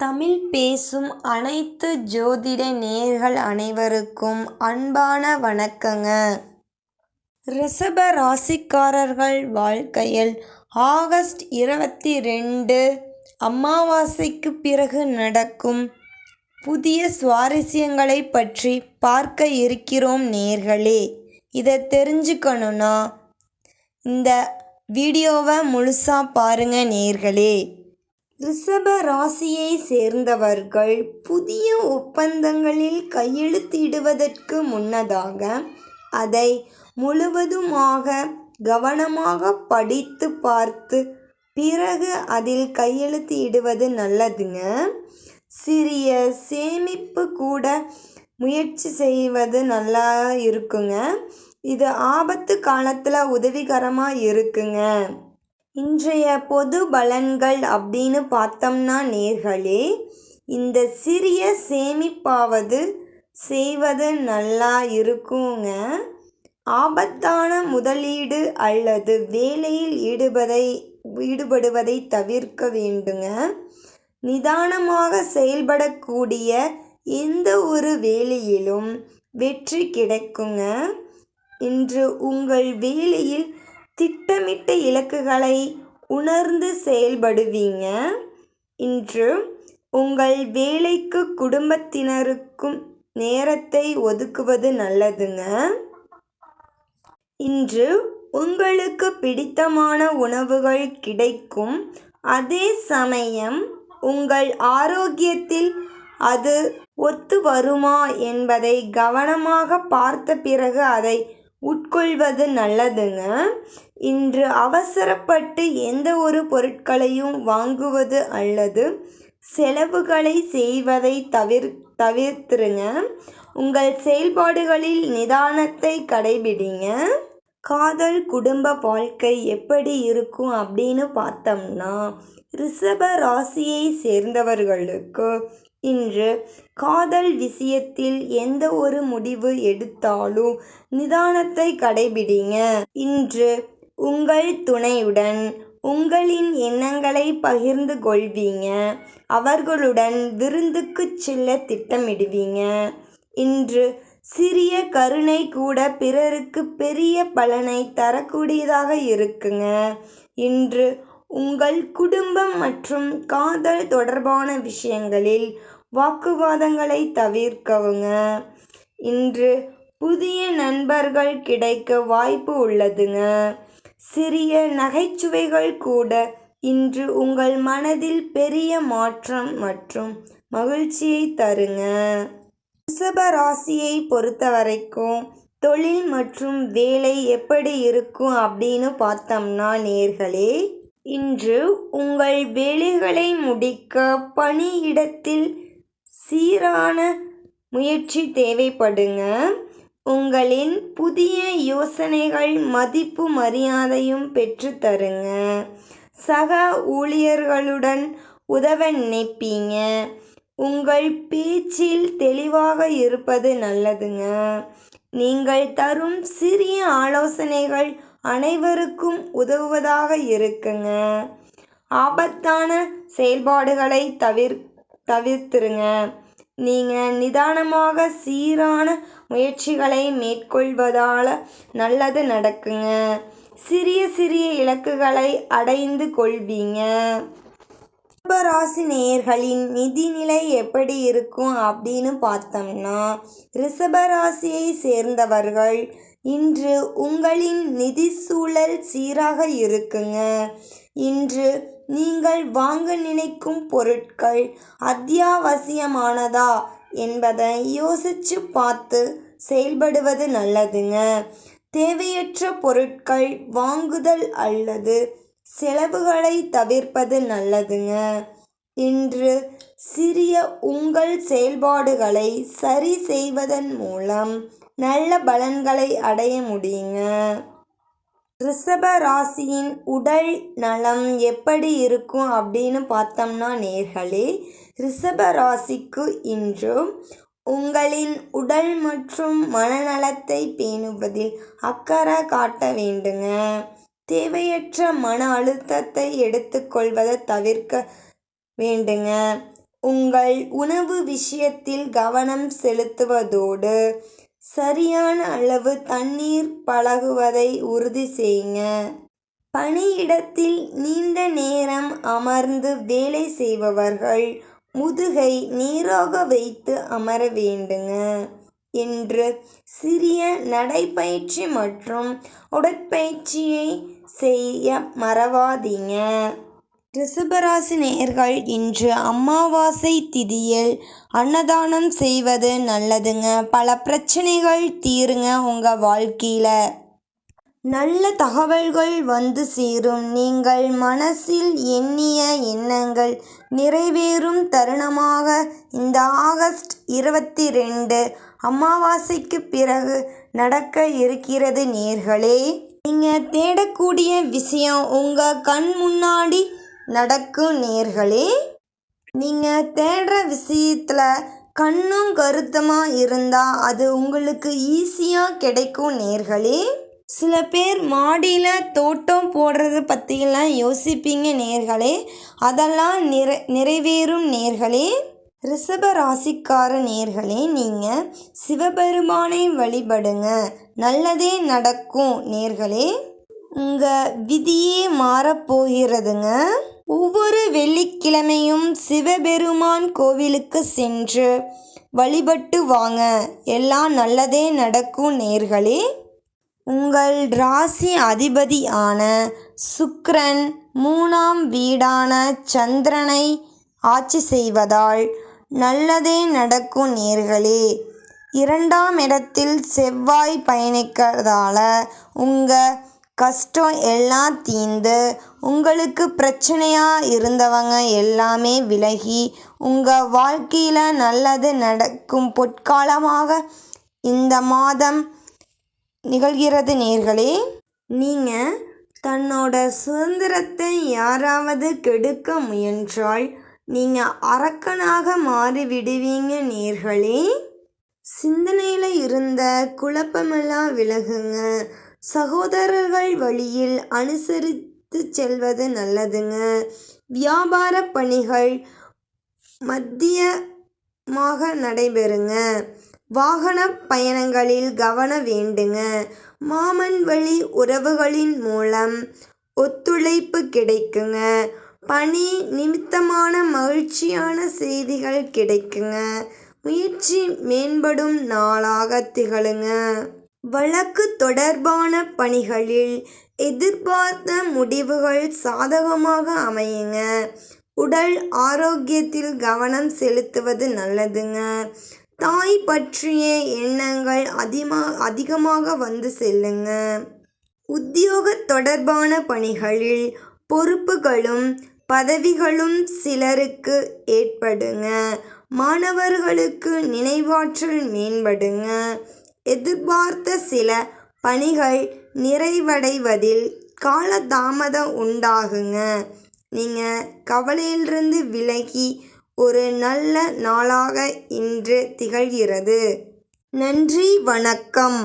தமிழ் பேசும் அனைத்து ஜோதிட நேயர்கள் அனைவருக்கும் அன்பான வணக்கங்க. ரிஷப ராசிக்காரர்கள் வாழ்க்கையில் ஆகஸ்ட் 22 அமாவாசைக்கு பிறகு நடக்கும் புதிய சுவாரஸ்யங்களை பற்றி பார்க்க இருக்கிறோம் நேயர்களே. இதை தெரிஞ்சுக்கணுன்னா இந்த வீடியோவை முழுசா பாருங்க நேயர்களே. ரிஷப ராசியை சேர்ந்தவர்கள் புதிய ஒப்பந்தங்களில் கையெழுத்திடுவதற்கு முன்னதாக அதை முழுவதுமாக கவனமாக படித்து பார்த்து பிறகு அதில் கையெழுத்து இடுவது நல்லதுங்க. சிறிய சேமிப்பு கூட முயற்சி செய்வது நல்லா இருக்குங்க. இது ஆபத்து காலத்தில் உதவிகரமாக இருக்குங்க. இன்றைய பொது பலன்கள் அப்படின்னு பார்த்தோம்னா நேர்களே, இந்த சிறிய சேமிப்பாவது செய்வது நல்லா இருக்குங்க. ஆபத்தான முதலீடு அல்லது வேலையில் ஈடுபடுவதை தவிர்க்க வேண்டுங்க. நிதானமாக செயல்படக்கூடிய எந்த ஒரு வேலையிலும் வெற்றி கிடைக்குங்க. இன்று உங்கள் வேலையில் திட்டமிட்ட இலக்குகளை உணர்ந்து செயல்படுவீங்க. இன்று உங்கள் வேலைக்கு குடும்பத்தினருக்கும் நேரத்தை ஒதுக்குவது நல்லதுங்க. இன்று உங்களுக்கு பிடித்தமான உணவுகள் கிடைக்கும். அதே சமயம் உங்கள் ஆரோக்கியத்தில் அது ஒத்து வருமா என்பதை கவனமாக பார்த்த பிறகு அதை உட்கொள்வது நல்லதுங்க. இன்று அவசரப்பட்டு எந்த ஒரு பொருட்களையும் வாங்குவது அல்லது செலவுகளை செய்வதை தவிர்த்துருங்க. உங்கள் செயல்பாடுகளில் நிதானத்தை கடைபிடிங்க. காதல் குடும்ப வாழ்க்கை எப்படி இருக்கும் அப்படின்னு பார்த்தோம்னா, ரிஷப ராசியை சேர்ந்தவர்களுக்கு இன்று காதல் விஷயத்தில் எந்த ஒரு முடிவு எடுத்தாலும் நிதானத்தை கடைபிடிங்க. இன்று உங்கள் துணையுடன் உங்களின் எண்ணங்களை பகிர்ந்து கொள்வீங்க. அவர்களுடன் விருந்துக்கு செல்ல திட்டமிடுவீங்க. இன்று சிறிய கருணை கூட பிறருக்கு பெரிய பலனை தரக்கூடியதாக இருக்குங்க. இன்று உங்கள் குடும்பம் மற்றும் காதல் தொடர்பான விஷயங்களில் வாக்குவாதங்களை தவிர்க்கவுங்க. இன்று புதிய நண்பர்கள் கிடைக்க வாய்ப்பு உள்ளதுங்க. சிறிய நகைச்சுவைகள் கூட இன்று உங்கள் மனதில் பெரிய மாற்றம் மற்றும் மகிழ்ச்சியை தருங்க. ரிஷப ராசியை பொறுத்த வரைக்கும் தொழில் மற்றும் வேலை எப்படி இருக்கும் அப்படின்னு பார்த்தோம்னா நேர்களே, இன்று உங்கள் வேலைகளை முடிக்க பணியிடத்தில் சீரான முயற்சி தேவைப்படுங்க. உங்களின் புதிய யோசனைகள் மதிப்பு மரியாதையும் பெற்று தருங்க. சக ஊழியர்களுடன் உதவ நினைப்பீங்க. உங்கள் பேச்சில் தெளிவாக இருப்பது நல்லதுங்க. நீங்கள் தரும் சிறிய ஆலோசனைகள் அனைவருக்கும் உதவுவதாக இருக்குங்க. ஆபத்தான செயல்பாடுகளை தவிர்த்துருங்க. நீங்கள் நிதானமாக சீரான முயற்சிகளை மேற்கொள்வதால் நல்லது நடக்குங்க. சிறிய சிறிய இலக்குகளை அடைந்து கொள்வீங்க. ரிஷபராசி நேயர்களின் நிதிநிலை எப்படி இருக்கும் அப்படின்னு பார்த்தோம்னா, ரிஷபராசியை சேர்ந்தவர்கள் இன்று உங்களின் நிதி சூழல் சீராக இருக்குங்க. இன்று நீங்கள் வாங்க நினைக்கும் பொருட்கள் அத்தியாவசியமானதா என்பதை யோசிச்சு பார்த்து செயல்படுவது நல்லதுங்க. தேவையற்ற பொருட்கள் வாங்குதல் அல்லது செலவுகளை தவிர்ப்பது நல்லதுங்க. இன்று சிறிய உங்கள் செயல்பாடுகளை சரி செய்வதன் மூலம் நல்ல பலன்களை அடைய முடியுங்க. ரிஷப ராசியின் உடல் நலம் எப்படி இருக்கும் அப்படின்னு பார்த்தோம்னா நேர்களே, ரிஷப ராசிக்கு இன்று உங்களின் உடல் மற்றும் மனநலத்தை பேணுவதில் அக்கறை காட்ட வேண்டுங்க. தேவையற்ற மன அழுத்தத்தை எடுத்துக்கொள்வதை தவிர்க்க வேண்டுங்க. உங்கள் உணவு விஷயத்தில் கவனம் செலுத்துவதோடு சரியான அளவு தண்ணீர் பழகுவதை உறுதி செய்யுங்க. பணியிடத்தில் நீண்ட நேரம் அமர்ந்து வேலை செய்பவர்கள் முதுகை நேராக வைத்து அமர வேண்டுங்க என்று சிறிய நடைப்பயிற்சி மற்றும் உடற்பயிற்சியை செய்ய மறவாதீங்க. ரிஷபராசி நேயர்கள் இன்று அமாவாசை திதியில் அன்னதானம் செய்வது நல்லதுங்க. பல பிரச்சனைகள் தீருங்க. உங்க வாழ்க்கையில நல்ல தகவல்கள் வந்து சேரும். நீங்கள் மனசில் எண்ணிய எண்ணங்கள் நிறைவேறும் தருணமாக இந்த ஆகஸ்ட் 22 அமாவாசைக்கு பிறகு நடக்க இருக்கிறது நேயர்களே. நீங்க தேடக்கூடிய விஷயம் உங்க கண் முன்னாடி நடக்கும் நேயர்களே. நீங்க தேடுற விஷயத்துல கண்ணும் கருத்துமா இருந்தா அது உங்களுக்கு ஈஸியா கிடைக்கும் நேயர்களே. சில பேர் மாடியில் தோட்டம் போடுறது பற்றியெல்லாம் யோசிப்பீங்க நேயர்களே. அதெல்லாம் நிறைவேறும் நேயர்களே. ரிஷப ராசிக்கார நேயர்களே, நீங்கள் சிவபெருமானை வழிபடுங்க, நல்லதே நடக்கும் நேயர்களே. உங்கள் விதியே மாறப்போகிறதுங்க. ஒவ்வொரு வெள்ளிக்கிழமையும் சிவபெருமான் கோவிலுக்கு சென்று வழிபட்டு வாங்க, எல்லாம் நல்லதே நடக்கும் நேயர்களே. உங்கள் ராசி அதிபதியான சுக்கிரன் 3ஆம் வீடான சந்திரனை ஆட்சி செய்வதால் நல்லதே நடக்கும் நேயர்களே. 2ஆம் இடத்தில் செவ்வாய் பயணிக்கிறதால உங்கள் கஷ்டம் எல்லாம் தீர்ந்து உங்களுக்கு பிரச்சனையாக இருந்தவங்க எல்லாமே விலகி உங்கள் வாழ்க்கையில் நல்லது நடக்கும் பொற்காலமாக இந்த மாதம் நிகழ்கிறது நேயர்களே. நீங்கள் தன்னோட சுதந்திரத்தை யாராவது கெடுக்க முயன்றால் நீங்கள் அரக்கனாக மாறிவிடுவீங்க நேயர்களே. சிந்தனையில் இருந்த குழப்பமெல்லாம் விலகுங்க. சகோதரர்கள் வழியில் அனுசரித்து செல்வது நல்லதுங்க. வியாபார பணிகள் மத்தியமாக நடைபெறுங்க. வாகன பயணங்களில் கவனம் வேண்டுங்க. மாமன் வழி உறவுகளின் மூலம் ஒத்துழைப்பு கிடைக்குங்க. பணி நிமித்தமான மகிழ்ச்சியான செய்திகள் கிடைக்குங்க. முயற்சி மேம்படும் நாளாக திகழுங்க. வழக்கு தொடர்பான பணிகளில் எதிர்பார்த்த முடிவுகள் சாதகமாக அமையுங்க. உடல் ஆரோக்கியத்தில் கவனம் செலுத்துவது நல்லதுங்க. தாய் பற்றிய எண்ணங்கள் அதிகமாக வந்து செல்லுங்க. உத்தியோக தொடர்பான பணிகளில் பொறுப்புகளும் பதவிகளும் சிலருக்கு ஏற்படுங்க. மாணவர்களுக்கு நினைவாற்றல் மேம்படுங்க. எதிர்பார்த்த சில பணிகள் நிறைவடைவதில் காலதாமதம் உண்டாகுங்க. நீங்கள் கவலையிலிருந்து விலகி ஒரு நல்ல நாளாக இன்று திகழ்கிறது. நன்றி, வணக்கம்.